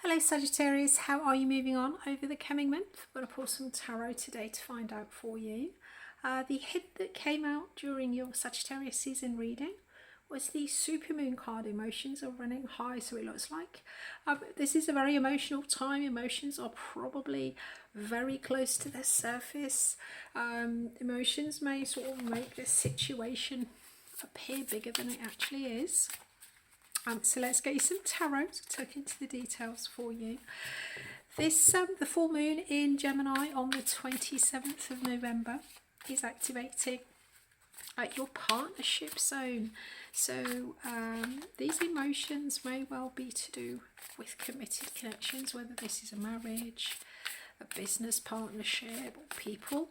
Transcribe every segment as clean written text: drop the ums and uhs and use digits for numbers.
Hello Sagittarius, how are you moving on over the coming month? I'm going to pull some tarot today to find out for you. The hint that came out during your Sagittarius season reading was the supermoon card. Emotions are running high, so it looks like this is a very emotional time. Emotions are probably very close to their surface. Emotions may sort of make this situation appear bigger than it actually is. So let's get you some tarot to look into the details for you. This the full moon in Gemini on the 27th of November is activating at your partnership zone. So these emotions may well be to do with committed connections, whether this is a marriage, a business partnership, or people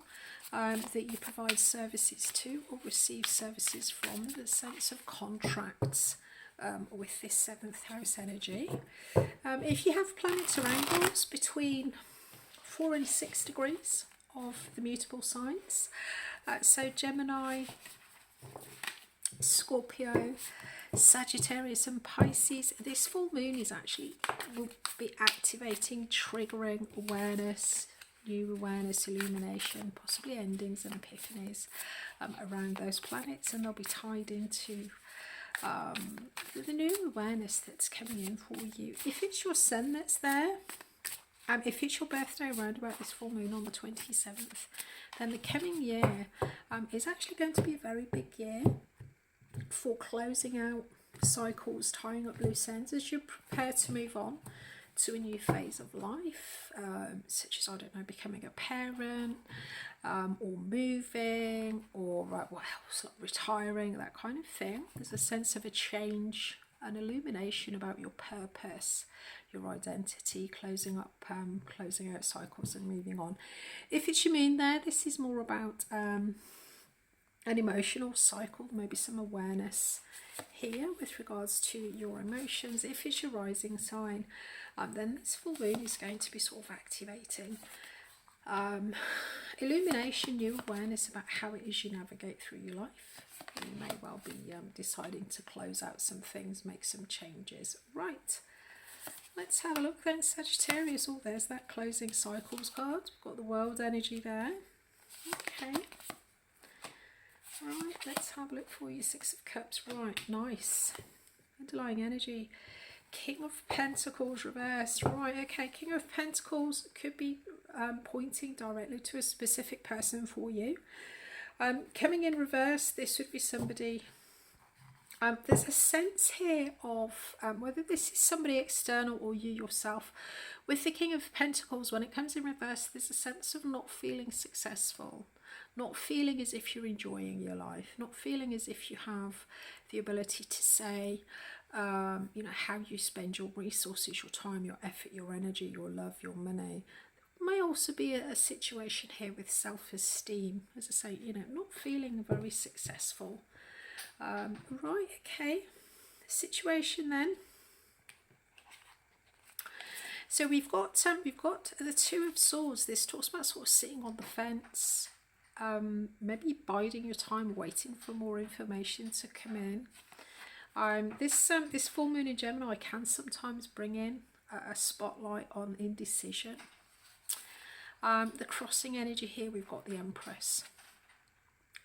that you provide services to or receive services from. The sense of contracts with this 7th house energy. If you have planets or angles between 4 and 6 degrees of the mutable signs, so Gemini, Scorpio, Sagittarius and Pisces, this full moon is actually will be activating, triggering awareness, new awareness, illumination, possibly endings and epiphanies around those planets, and they'll be tied into the new awareness that's coming in for you. If it's your sun that's there, if it's your birthday around about this full moon on the 27th, then the coming year is actually going to be a very big year for closing out cycles, tying up loose ends as you prepare to move on to a new phase of life, such as, I don't know, becoming a parent, or moving, or what else, retiring, that kind of thing. There's a sense of a change, an illumination about your purpose, your identity, closing out cycles and moving on. If it's your moon there, this is more about an emotional cycle, maybe some awareness here with regards to your emotions. If it's your rising sign, then this full moon is going to be sort of activating illumination, new awareness about how it is you navigate through your life. You may well be deciding to close out some things, make some changes. Right, let's have a look then, Sagittarius. Oh, there's that closing cycles card. We've got the world energy there. Okay. Right, let's have a look for you. 6 of Cups. Right, nice. Underlying energy. King of Pentacles reversed. Right, okay. King of Pentacles could be pointing directly to a specific person for you. Coming in reverse, this would be somebody. There's a sense here of whether this is somebody external or you yourself. With the King of Pentacles, when it comes in reverse, there's a sense of not feeling successful, not feeling as if you're enjoying your life, not feeling as if you have the ability to say, you know, how you spend your resources, your time, your effort, your energy, your love, your money. There may also be a situation here with self-esteem, as I say, you know, not feeling very successful. Right, okay, situation then. So we've got the 2 of Swords. This talks about sort of sitting on the fence, maybe biding your time, waiting for more information to come in. This full moon in Gemini can sometimes bring in a spotlight on indecision. The crossing energy here, we've got the Empress.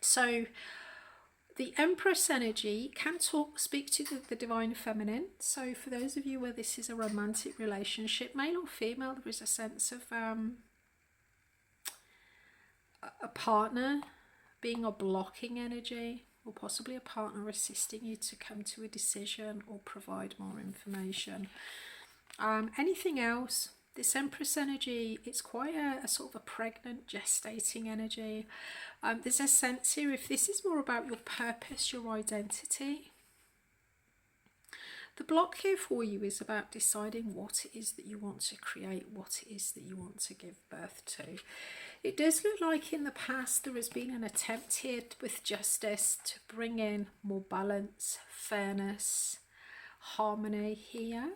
So the Empress energy can speak to the divine feminine. So for those of you where this is a romantic relationship, male or female, there is a sense of a partner being a blocking energy, or possibly a partner assisting you to come to a decision or provide more information. Anything else, this Empress energy, it's quite a sort of a pregnant, gestating energy. There's a sense here, if this is more about your purpose, your identity, the block here for you is about deciding what it is that you want to create, what it is that you want to give birth to. It does look like in the past there has been an attempt here with justice to bring in more balance, fairness, harmony here.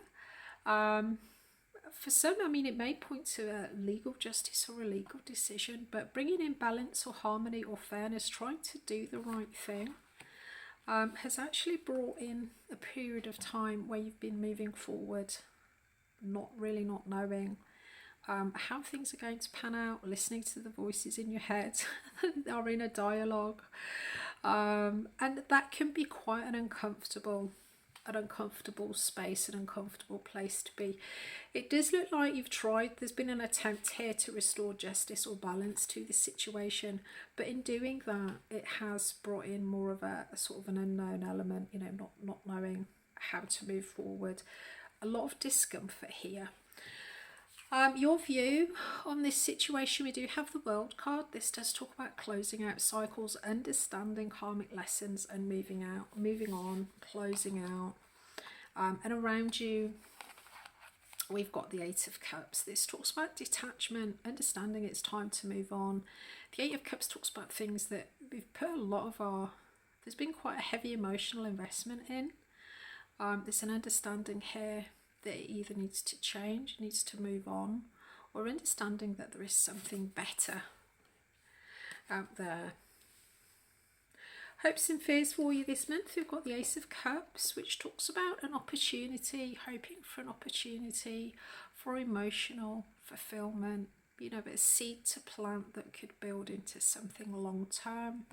For some, I mean, it may point to a legal justice or a legal decision, but bringing in balance or harmony or fairness, trying to do the right thing, has actually brought in a period of time where you've been moving forward not knowing how things are going to pan out, listening to the voices in your head that are in a dialogue, and that can be quite an uncomfortable space, an uncomfortable place to be. It does look like you've tried, there's been an attempt here to restore justice or balance to this situation, but in doing that it has brought in more of a sort of an unknown element, you know, not knowing how to move forward. A lot of discomfort here. Your view on this situation, we do have the World card. This does talk about closing out cycles, understanding karmic lessons and moving on, closing out. And around you, we've got the Eight of Cups. This talks about detachment, understanding it's time to move on. The Eight of Cups talks about things that we've put a lot of there's been quite a heavy emotional investment in. There's an understanding here that it either needs to change, needs to move on, or understanding that there is something better out there. Hopes and fears for you this month. We've got the Ace of Cups, which talks about an opportunity, hoping for an opportunity for emotional fulfillment, you know, a seed to plant that could build into something long term.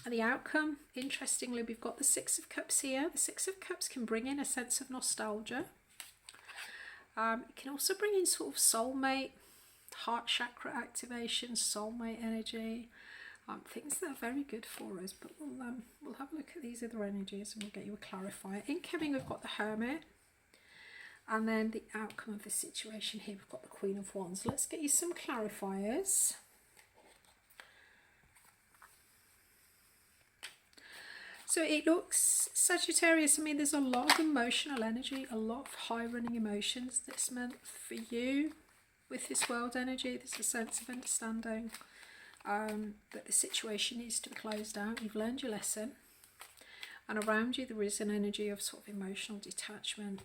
And the outcome, interestingly, we've got the Six of Cups here. The Six of Cups can bring in a sense of nostalgia. It can also bring in sort of soulmate, heart chakra activation, soulmate energy, things that are very good for us. But we'll have a look at these other energies and we'll get you a clarifier. Incoming, we've got the Hermit. And then the outcome of the situation here, we've got the Queen of Wands. Let's get you some clarifiers. So it looks, Sagittarius, I mean, there's a lot of emotional energy, a lot of high running emotions this month for you with this world energy. There's a sense of understanding that the situation needs to be closed out. You've learned your lesson. And around you, there is an energy of sort of emotional detachment.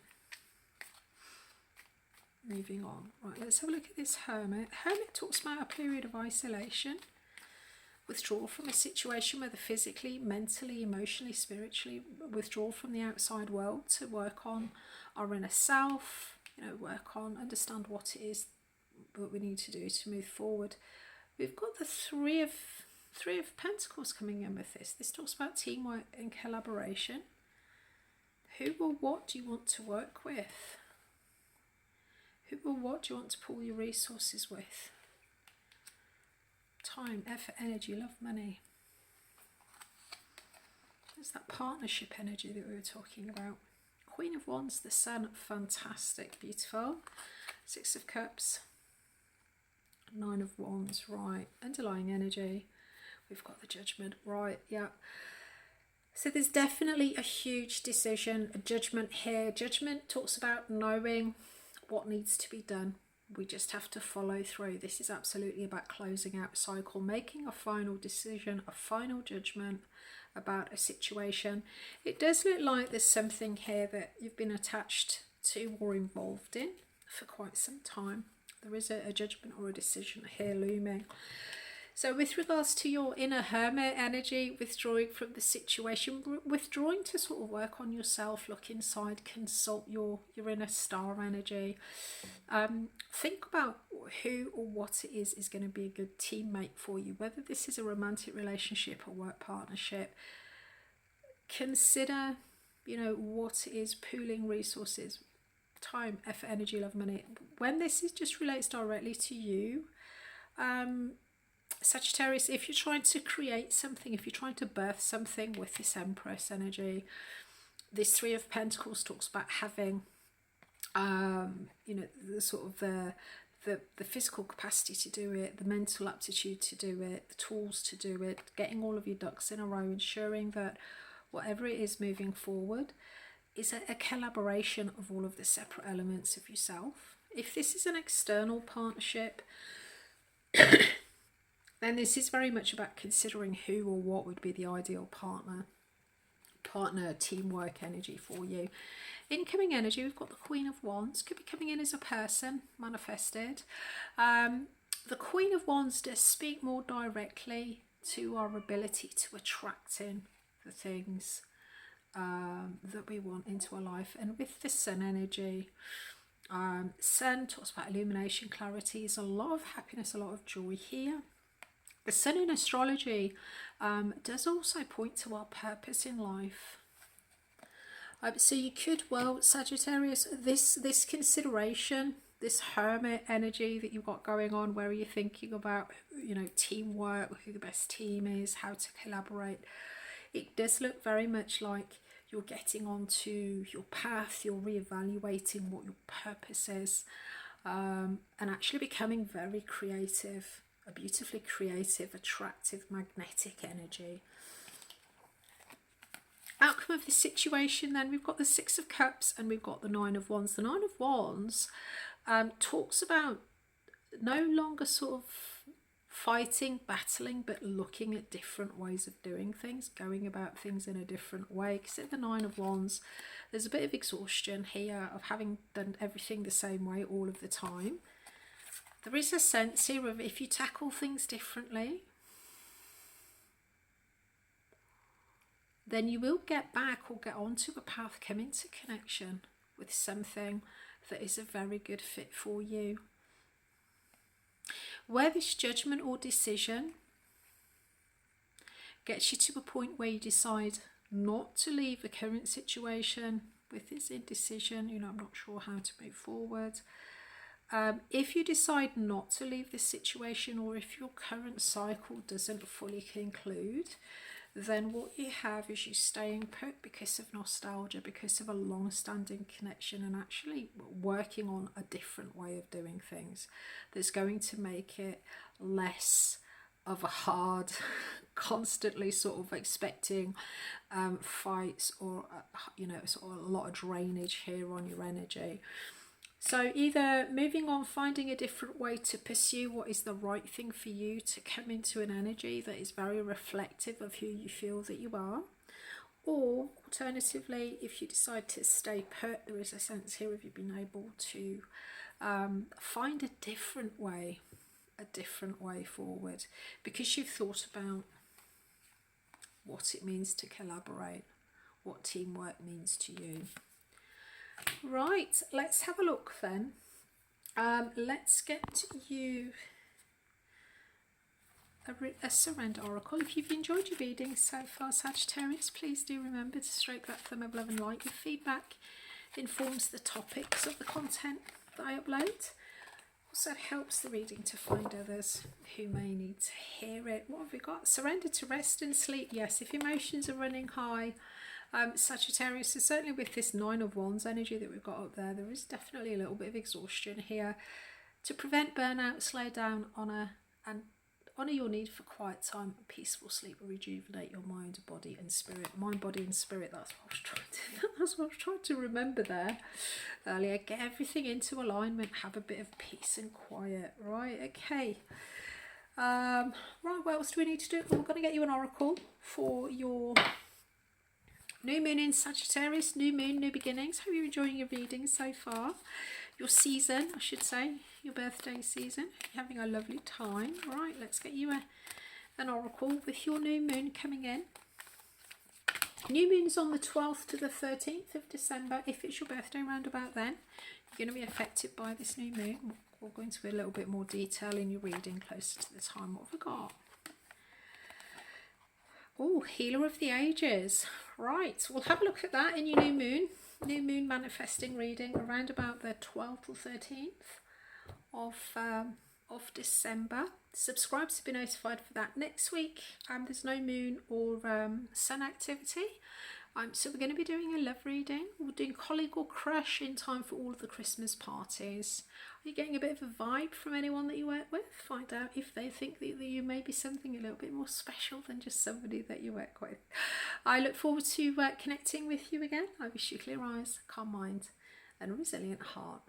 Moving on. Right, let's have a look at this Hermit. Hermit talks about a period of isolation. Withdraw from a situation, whether physically, mentally, emotionally, spiritually, withdraw from the outside world to work on our inner self, you know, work on, understand what it is that we need to do to move forward. We've got the Three of Pentacles coming in with this. This talks about teamwork and collaboration. Who or what do you want to work with? Who or what do you want to pool your resources with? Time, effort, energy, love, money. There's that partnership energy that we were talking about. Queen of Wands, the Sun, fantastic, beautiful. Six of Cups, Nine of Wands, right. Underlying energy. We've got the Judgment, right, yeah. So there's definitely a huge decision, a judgment here. Judgment talks about knowing what needs to be done. We just have to follow through. This is absolutely about closing out a cycle, making a final decision, a final judgment about a situation. It does look like there's something here that you've been attached to or involved in for quite some time. There is a judgment or a decision here looming. So with regards to your inner Hermit energy, withdrawing from the situation, withdrawing to sort of work on yourself, look inside, consult your inner star energy. Think about who or what it is going to be a good teammate for you, whether this is a romantic relationship or work partnership. Consider, you know, what it is, pooling resources, time, effort, energy, love, money. When this just relates directly to you, Sagittarius, if you're trying to create something, if you're trying to birth something with this Empress energy, this Three of Pentacles talks about having, you know, the sort of the physical capacity to do it, the mental aptitude to do it, the tools to do it, getting all of your ducks in a row, ensuring that whatever it is moving forward is a collaboration of all of the separate elements of yourself. If this is an external partnership, then this is very much about considering who or what would be the ideal partner, teamwork energy for you. Incoming energy, we've got the Queen of Wands, could be coming in as a person, manifested. The Queen of Wands does speak more directly to our ability to attract in the things that we want into our life. And with the Sun energy, Sun talks about illumination, clarity. There's a lot of happiness, a lot of joy here. The Sun in astrology does also point to our purpose in life. So you could, well, Sagittarius, this consideration, this hermit energy that you've got going on, where you're thinking about, you know, teamwork, who the best team is, how to collaborate. It does look very much like you're getting onto your path, you're reevaluating what your purpose is, and actually becoming very creative, a beautifully creative, attractive, magnetic energy. Outcome of the situation, then we've got the Six of Cups and we've got the Nine of Wands. The Nine of Wands talks about no longer sort of fighting, battling, but looking at different ways of doing things, going about things in a different way. Because at the Nine of Wands, there's a bit of exhaustion here of having done everything the same way all of the time. There is a sense here of, if you tackle things differently, then you will get back or get onto a path, come into connection with something that is a very good fit for you. Where this judgment or decision gets you to a point where you decide not to leave the current situation with this indecision, you know, I'm not sure how to move forward. If you decide not to leave this situation, or if your current cycle doesn't fully conclude, then what you have is you staying put because of nostalgia, because of a long-standing connection, and actually working on a different way of doing things that's going to make it less of a hard, constantly sort of expecting fights, or you know, sort of a lot of drainage here on your energy. So either moving on, finding a different way to pursue what is the right thing for you, to come into an energy that is very reflective of who you feel that you are. Or alternatively, if you decide to stay put, there is a sense here of you being able to find a different way forward, because you've thought about what it means to collaborate, what teamwork means to you. Right, let's have a look then. Let's get you a surrender oracle. If you've enjoyed your reading so far, Sagittarius, please do remember to stroke that thumb of love and light. Your feedback informs the topics of the content that I upload. Also helps the reading to find others who may need to hear it. What have we got? Surrender to rest and sleep. Yes, if emotions are running high, Sagittarius, is certainly with this Nine of Wands energy that we've got up there, there is definitely a little bit of exhaustion here. To prevent burnout, slow down, honour your need for quiet time and peaceful sleep, will rejuvenate your mind, body and spirit. Mind, body and spirit, that's what I was trying to remember there earlier. Get everything into alignment, have a bit of peace and quiet. Right, okay. Right, what else do we need to do? We're going to get you an oracle for your new moon in Sagittarius. New moon, new beginnings. Hope you're enjoying your reading so far. Your season, I should say, your birthday season. You're having a lovely time. Right, let's get you an oracle with your new moon coming in. New moon is on the 12th to the 13th of December. If it's your birthday round about then, you're going to be affected by this new moon. We'll go into a little bit more detail in your reading closer to the time. What have we got? Oh, Healer of the Ages. Right, we'll have a look at that in your new moon. New moon manifesting reading around about the 12th or 13th of December. Subscribe to be notified for that. Next week, there's no moon or sun activity. So we're going to be doing a love reading. We're doing colleague or crush in time for all of the Christmas parties. Are you getting a bit of a vibe from anyone that you work with? Find out if they think that you may be something a little bit more special than just somebody that you work with. I look forward to connecting with you again. I wish you clear eyes, calm mind and a resilient heart.